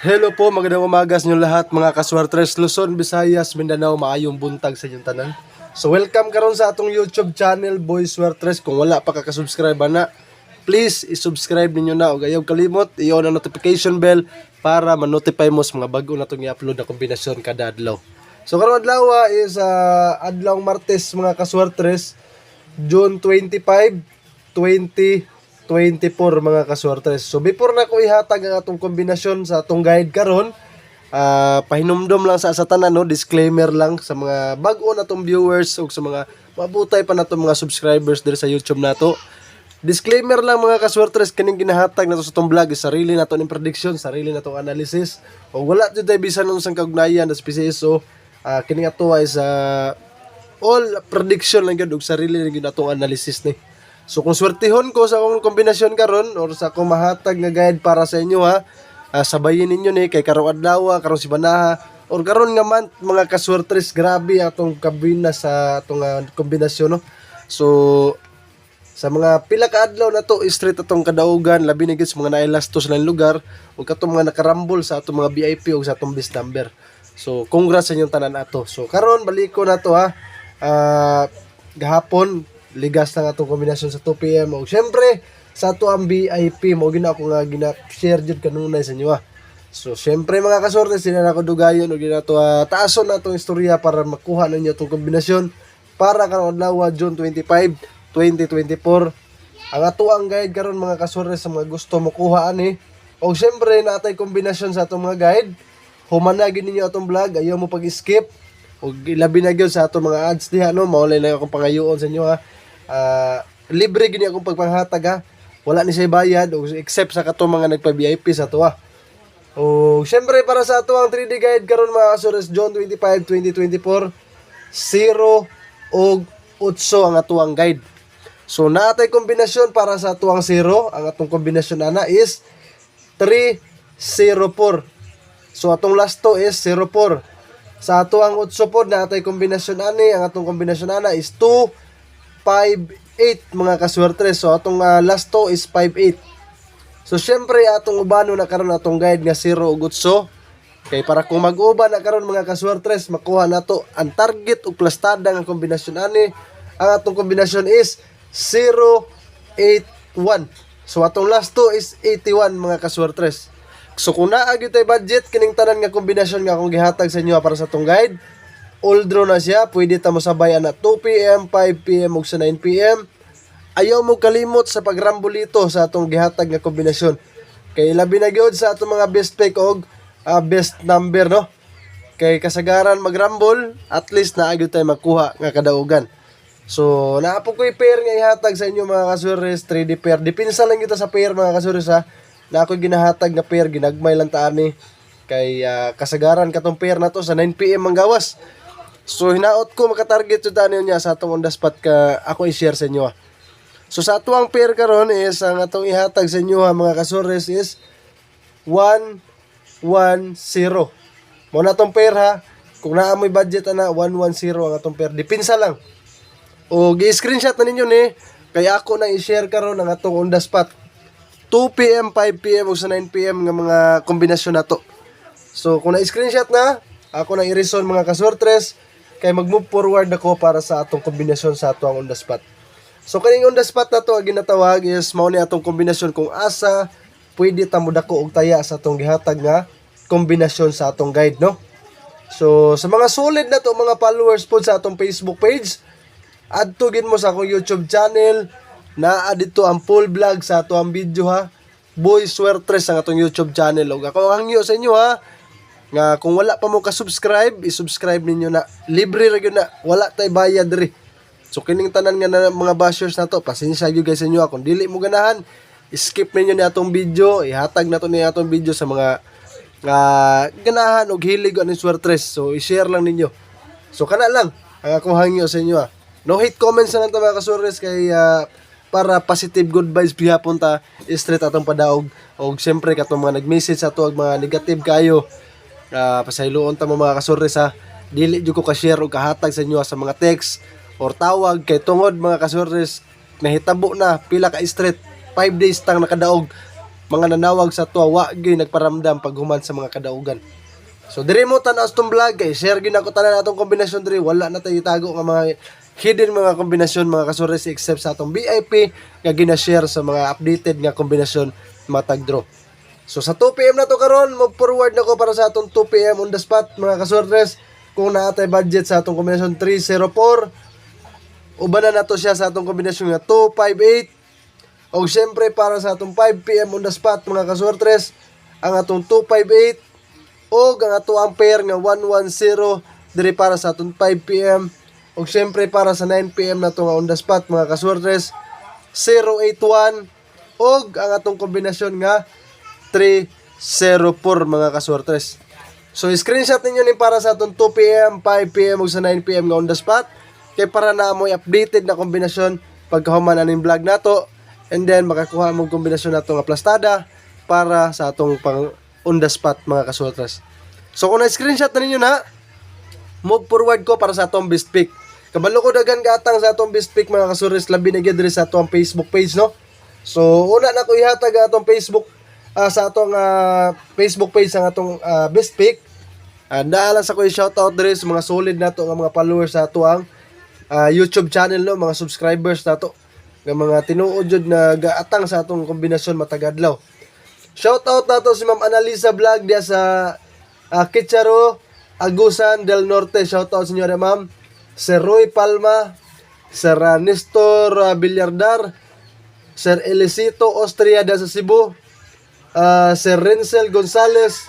Hello po, magandang umaga sa inyo lahat mga kaswartres Luzon, Visayas, Mindanao, maayong buntag sa inyong tanan. So welcome karon sa atong YouTube channel Boy Swertres. Kung wala pa kakasubscribe na, please isubscribe ninyo na o ayaw kalimot i-on ang notification bell para ma-notify mo sa mga bago na itong i-upload na kombinasyon kada adlaw. So karon adlaw is adlaw Martes mga kaswartres, June 25, 2024 mga kaswartres. So before na ko ihatag ang atong kombinasyon sa atong guide karon, pahinumdom lang sa tanan, no, disclaimer lang sa mga bag-o na tong viewers o sa mga mabutay pa na tong mga subscribers diri sa YouTube nato. Disclaimer lang mga kaswartres, kining ginahatag nato sa tong vlog is sarili nato ning prediction, sarili nato analysis. O wala jud tay bisan unsang kaugnayan sa PCSO. Kining ato is all prediction lang gyud ug sarili lang gyud atong analysis ni. So kung swertihon ko sa akong kombinasyon karon or sa akong mahatag nga guide para sa inyo sabayin ninyo ni kay karong adlaw, karong sibanaha or karon nga month mga kaswertres, grabe atong kabina sa atong kombinasyon, no. So sa mga pila ka adlaw na to straight atong kadaugan, labi na gyud sa mga nailastos lang lugar ug katong mga nakarambol sa atong mga VIP ug sa atong best number. So congrats sa inyong tanan ato. So karon baliko na to gahapon ligas na atong kombinasyon sa 2 PM o syempre sa ato ang VIP mo gina ako nga gina-share jud kanunay sa inyo So syempre mga kasorte, sila na ko dugayon o gina to taason na atong istorya para makuha ninyo atong kombinasyon para karong adlaw June 25, 2024. Ang ato ang guide karon mga kasorte sa mga gusto makuha ani o syempre natay kombinasyon sa atong mga guide. Humanagin ninyo atong vlog, ayaw mo pag-skip o labi na gyud sa atong mga ads diha, no. Maulay na akong pangayoon sa inyo libre gini akong pagpanghatag wala ni siya bayad o except sa kato mga nagpa-VIP sa to o syempre para sa ato ang 3D guide karon mga kasores, June 25, 2024 0 og 8 ang ato ang guide. So naatay kombinasyon para sa ato ang 0, ang atong kombinasyon ana is 304. So atong last to is 04. Sa ato ang 8 pod naatay kombinasyon ani, ang atong kombinasyon ana is 258 mga kaswertres. So atong last to is 58. So syempre atong ubano na karon atong guide nga 0 ug 8. Kay para kung mag-uban na karon mga kaswertres, makuha nato ang target ug plastada nga kombinasyon ani. Ang atong kombinasyon is 081. So atong last to is 81 mga kaswertres. So kung naagi tay budget kining tanan nga kombinasyon nga akong gihatag sa inyo para sa atong guide, all draw na siya, pwede ta mo sabay ana 2 PM, 5 PM ug sa 9 PM. Ayaw mo kalimot sa pagrambolito sa atong gihatag nga kombinasyon. Kay labi na gyud sa atong mga best pick og best number, no. Kay kasagaran magrambol, at least naagi tay makuha nga kadaugan. So naapo ko'y pair nga ihatag sa inyo mga kasures, 3D pair. Dipinsa lang kita sa pair mga kasures na ako ginahatag na pair, ginagmay lang taan ni kay kasagaran katong pair na to sa 9 PM ang gawas. So hinaot ko makatarget jud tani niya sa atong on the spot ka ako i-share sa inyo. So sa atong pair karon is ang atong ihatag sa inyo mga kasores is 110. Mo na atong pair kung naa mo'y budget ana 110 ang atong pair. Dipinsa lang. O gi-screenshot na ninyo ni kay ako na i-share karon ang atong on the spot 2 PM, 5 PM o sa 9 PM nga mga kombinasyon na to. So kung na-screenshot na, ako na i-reason mga kaswertres, kay mag-move forward ako para sa atong kombinasyon sa atong on the spot. So kaning on the spot na to, ang ginatawag is mao ni atong kombinasyon kung asa pwede ta mo dako og taya sa atong gihatag nga kombinasyon sa atong guide, no. So sa mga solid na to mga followers po sa atong Facebook page, adto gid mo sa akong YouTube channel. Naa dito ang full vlog sa ato ang video Boy Swertres ang atong YouTube channel. Og ako hangyo sa inyo nga kung wala pa mo ka-subscribe, i-subscribe ninyo na. Libre ra gyud na, wala tay bayad diri. So kining tanan nga na mga bashers na to, pasensya gyud guys sa inyo kung dili mo ganahan, skip ninyo ni atong video, ihatag na to ni atong video sa mga ganahan og hilig ani Swertres. So i-share lang ninyo. So kana lang ang akong hangyo sa inyo No hate comments na lang ta mga kasures kay para positive good vibes gihapon ta straight atong padaog og syempre katong mga nag-message ato og mga negative kayo pasayloon ta mo mga kasores dili jud ko ka-share og kahatag sa inyo sa mga text or tawag kay tungod mga kasores nahitabo na pila ka straight 5 days tang nakadaog mga nanawag sa tuwa wa gyud nagparamdam paghuman sa mga kadaugan. So diri mo tan-aw tong vlog kay share gyud ako tanan atong kombinasyon diri, wala na tayo itago nga mga hidden mga kombinasyon mga kasores except sa atong VIP nga gina-share sa mga updated nga kombinasyon matag draw. So sa 2 PM na to karon, move forward na ko para sa atong 2 PM on the spot mga kasores. Kung naatay budget sa atong kombinasyon 304, ubanan na to siya sa atong kombinasyon nga 258. O syempre para sa atong 5 PM on the spot mga kasores, ang atong 258 o ang atong ampere nga 110 diri para sa atong 5 PM. O syempre para sa 9 PM na to nga on the spot mga kasores, 081 o ang atong kombinasyon nga 304 mga kaswertres. So screenshot ninyo ni para sa atong 2 PM, 5 PM ug sa 9 PM nga on the spot kay para na mo updated na kombinasyon pagkahuman aning vlog nato, and then makakuha mo kombinasyon nato nga plastada para sa atong pang on the spot mga kaswertres. So kung na-screenshot na ninyo na, move forward ko para sa atong best pick. Kabalo ko dagan gatang sa atong best pick mga kaswertres, labi na gyud diri sa atong Facebook page, no. So una na ko ihatag atong Facebook sa atong Facebook page ang atong best pick. Naalang sa ko i-shoutout diri sa mga solid nato nga mga followers sa ato ang YouTube channel, no, mga subscribers nato nga mga tinuod jud na gaatang sa atong kombinasyon matagadlaw. Shoutout nato si Ma'am Analisa Vlog dia sa Kicharo, Agusan del Norte. Shoutout sa inyo rin, ma'am. Sir Roy Palma, Sir Nestor Villardar, Sir Elisito Austria da sa Cebu, Sir Renzel Gonzales,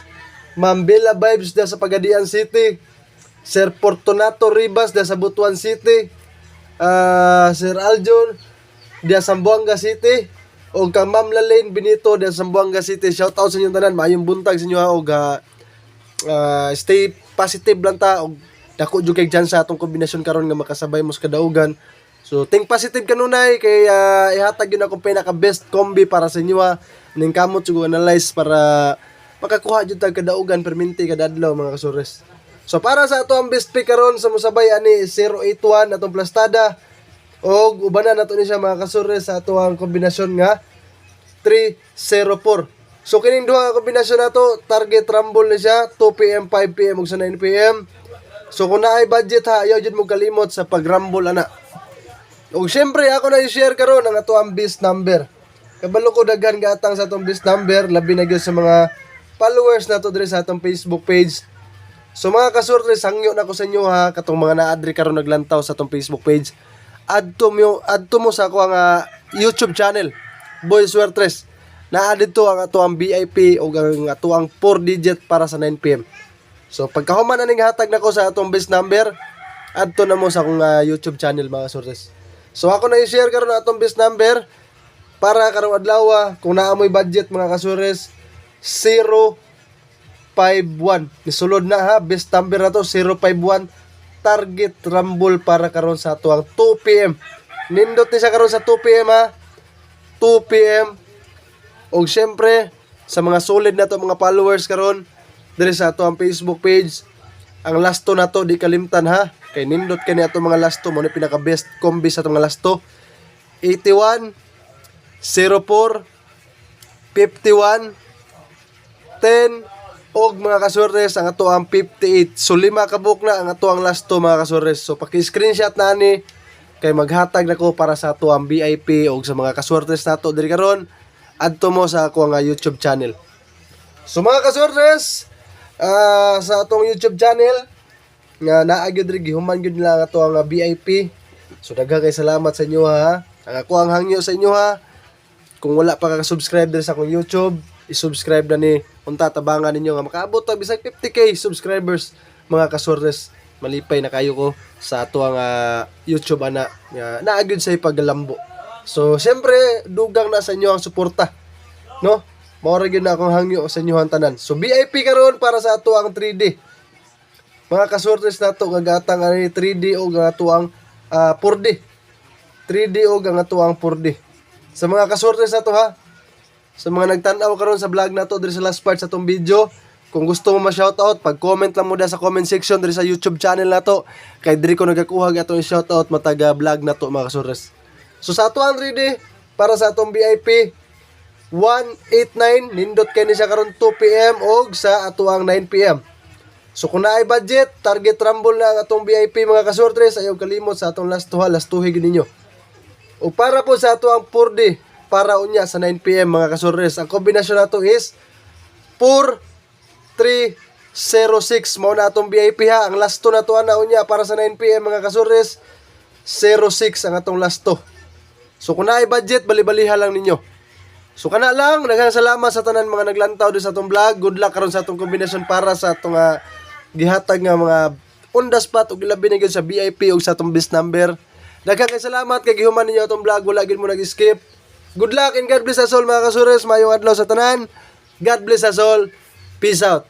Ma'am Bella Vibes da sa Pagadian City, Sir Fortunato Ribas da sa Butuan City, Sir Aljon da sa Zamboanga City, o kang Ma'am Lalaine Benito da sa Zamboanga City. Shoutout sa inyong tanan, maayong buntag sa inyo ha, o stay positive lang ta, o dako jud kay dyan sa atong kombinasyon karon nga makasabay mo sa kadaugan. So think positive kanunay kay ihatag yun akong pinaka best combi para sa inyo ha. Ning kamot siguro analyze para makakuha jud tag kadaugan perminti kada adlaw mga kasores. So para sa ato ang best pick karon sa musabay ani 081 atong plastada, og ubanan nato ni siya mga kasores sa ato ang kombinasyon nga 304. So kining duha nga kombinasyon nato target rumble ni siya 2 PM, 5 PM ug sa 9 PM. So kung naay budget ha, ayaw jud mo kalimot sa pag-rumble ana. Og syempre ako na i-share karon ang ato ang best number. Kabalo ko daghan gatang sa atong best number, labi na gyud sa mga followers nato diri sa atong Facebook page. So mga kasurtres, hangyo na ko sa inyo ha, katong mga naadri karon naglantaw sa atong Facebook page. Add to mo sa ako ang YouTube channel, Boy Suertres. Na-add to ang ato ang VIP o ang ato ang 4 digit para sa 9 PM. So pagkahuman na ning hatag nako sa atong best number, add to na mo sa akong YouTube channel mga kasurtres. So ako na i-share karon ang atong best number para karong adlaw kung naamoy budget mga kasures 051. Nisulod na ha, best number na to 051, target rumble para karon sa ato ang 2 PM. Nindot ni siya karon sa 2 PM ha. 2 PM. Og syempre sa mga solid na to mga followers karon diri sa ato ang Facebook page, ang lasto na to di kalimtan ha. Kay nindot kani ato mga lasto mo ni pinaka best combi sa ato mga lasto. 81 04 51 10 og mga kasurres ang ato ang 58. So 5 ka book na ang ato ang lasto mga kasurres. So paki-screenshot na ni kay maghatag nako para sa ato ang VIP og sa mga kasurres nato diri karon. Adto mo sa ako nga YouTube channel. So mga kasurres, sa atong YouTube channel nga naa gyud ri gihuman gyud nila ato ang VIP. So daghang kay salamat sa inyo ha. Ang ako ang hangyo sa inyo ha. Kung wala pa ka subscribe diri sa akong YouTube, i-subscribe na ni unta tabangan ninyo nga makaabot ta bisag 50k subscribers mga kasurres. Malipay na kayo ko sa ato ang YouTube ana. Naa gyud sa paggalambo. So syempre dugang na sa inyo ang suporta, no? Mao ra gyud na akong hangyo sa inyo ang tanan. So VIP karon para sa ato ang 3D. Mga kasurtes nato nga gatang ani 3D o nga ato ang 4D. 3D o nga ato ang 4D. Sa mga kasurtes nato ha. Sa mga nagtan-aw karon sa vlog nato diri sa last part sa tong video, kung gusto mo ma-shoutout, pag-comment lang mo da sa comment section diri sa YouTube channel nato. Kay diri ko nagakuha atong shoutout mataga vlog nato mga kasurtes. So sa ato ang 3D para sa atong VIP, 189 nindot kay ni siya karon 2 PM og sa atuang 9 PM. So kung naay budget, target rumble na ang atong VIP mga kasortres, ayaw kalimot sa atong last 2 gid ninyo. O para po sa atuang 4D para unya sa 9 PM mga kasortres, ang kombinasyon nato is 4306 mao na atong VIP ha. Ang last 2 na to na unya para sa 9 PM mga kasortres, 06 ang atong last 2. So kung naay budget, bali-baliha lang ninyo. So kana lang, daghang salamat sa tanan mga naglantaw din sa atong vlog. Good luck karon sa atong kombinasyon para sa atong gihatag nga mga on the spot ug labi na gyud sa VIP ug sa atong best number. Daghang kay salamat kay gihuman ninyo atong vlog, wala gyud mo nag-skip. Good luck and God bless us all mga kasures. Mayong adlaw sa tanan. God bless us all. Peace out.